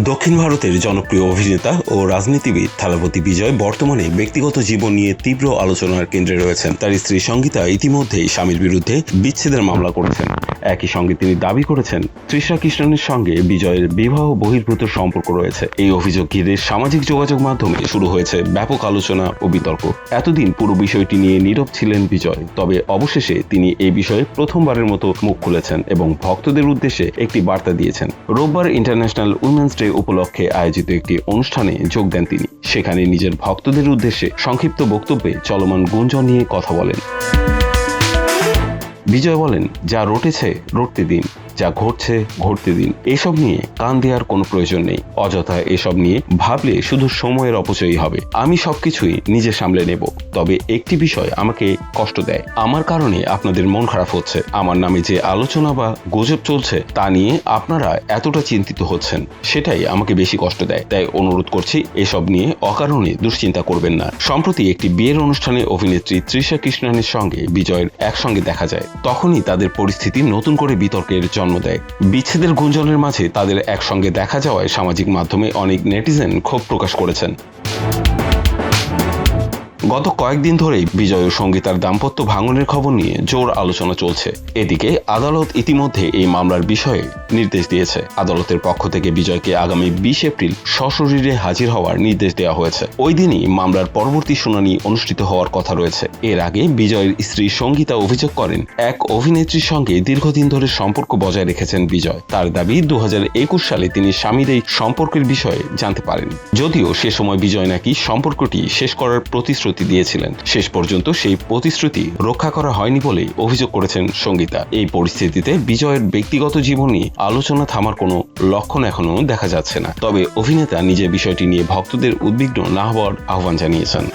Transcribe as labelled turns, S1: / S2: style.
S1: দক্ষিণ ভারতের জনপ্রিয় অভিনেতা ও রাজনীতিবিদ থালাপতি বিজয় বর্তমানে ব্যক্তিগত জীবন নিয়ে তীব্র আলোচনার কেন্দ্রে রয়েছেন। তার স্ত্রী সঙ্গীতা ইতিমধ্যেই স্বামীর বিরুদ্ধে বিচ্ছেদের মামলা করেছেন। একই সঙ্গে তিনি দাবি করেছেন তৃষা কৃষ্ণনের সঙ্গে বিজয়ের বিবাহ বহির্ভূত সম্পর্ক রয়েছে। এই অভিযোগ ঘিরে সামাজিক যোগাযোগ মাধ্যমে শুরু হয়েছে ব্যাপক আলোচনা ও বিতর্ক। এতদিন পুরো বিষয়টি নিয়ে নীরব ছিলেন বিজয়, তবে অবশেষে তিনি এই বিষয়ে প্রথমবারের মতো মুখ খুলেছেন এবং ভক্তদের উদ্দেশ্যে একটি বার্তা দিয়েছেন। রোববার ইন্টারন্যাশনাল উইমেন্স ডে উপলক্ষে আয়োজিত একটি অনুষ্ঠানে যোগ দেন তিনি। সেখানে নিজের ভক্তদের উদ্দেশ্যে সংক্ষিপ্ত বক্তব্যে চলমান গুঞ্জন নিয়ে কথা বলেন। বিজয় বলেন, যা রটেছে রটতে দিন, যা ঘটছে ঘটতে দিন, এসব নিয়ে কান দেওয়ার কোনো প্রয়োজন নেই। অযথা এসব নিয়ে ভাবলে শুধু সময়ের অপচয়ই হবে। আমি সবকিছুই নিজে সামলে নেব, তবে একটি বিষয় আমাকে কষ্ট দেয়। আমার কারণে আপনাদের মন খারাপ হচ্ছে। আমার নামে যে আলোচনা বা গুজব চলছে তা নিয়ে আপনারা এতটা চিন্তিত হচ্ছেন, সেটাই আমাকে বেশি কষ্ট দেয়। তাই অনুরোধ করছি, এসব নিয়ে অকারণে দুশ্চিন্তা করবেন না। সম্প্রতি একটি বিয়ের অনুষ্ঠানে অভিনেত্রী তৃষা কৃষ্ণনের সঙ্গে বিজয়ের একসঙ্গে দেখা যায়। তখনই তাদের পরিস্থিতি নতুন করে বিতর্কের জন্ম দেয়। বিচ্ছেদের গুঞ্জনের মাঝে তাদের একসঙ্গে দেখা যাওয়ায় সামাজিক মাধ্যমে অনেক নেটিজেন ক্ষোভ প্রকাশ করেছেন। গত কয়েকদিন ধরেই বিজয় ও সঙ্গীতার দাম্পত্য ভাঙনের খবর নিয়ে জোর আলোচনা চলছে। এদিকে আদালত ইতিমধ্যে এই মামলার বিষয়ে নির্দেশ দিয়েছে। আদালতের পক্ষ থেকে বিজয়কে আগামী 20 এপ্রিল সশরীরে হাজির হওয়ার নির্দেশ দেওয়া হয়েছে। ওই দিনই মামলার পরবর্তী শুনানি অনুষ্ঠিত হওয়ার কথা রয়েছে। এর আগে বিজয়ের স্ত্রী সঙ্গীতা অভিযোগ করেন, এক অভিনেত্রীর সঙ্গে দীর্ঘদিন ধরে সম্পর্ক বজায় রেখেছেন বিজয়। তার দাবি 2021 সালে তিনি স্বামীর এই সম্পর্কের বিষয়ে জানতে পারেন। যদিও সে সময় বিজয় নাকি সম্পর্কটি শেষ করার প্রতিশ্রুতি দিয়েছিলেন। শেষ পর্যন্ত সেই প্রতিশ্রুতি রক্ষা করা হয়নি বলেই অভিযোগ করেছেন সঙ্গীতা। এই পরিস্থিতিতে বিজয়ের ব্যক্তিগত জীবন নিয়ে আলোচনা থামার কোনো লক্ষণ এখনো দেখা যাচ্ছে না। তবে অভিনেতা নিজের বিষয়টি নিয়ে ভক্তদের উদ্বিগ্ন না হওয়ার আহ্বান জানিয়েছেন।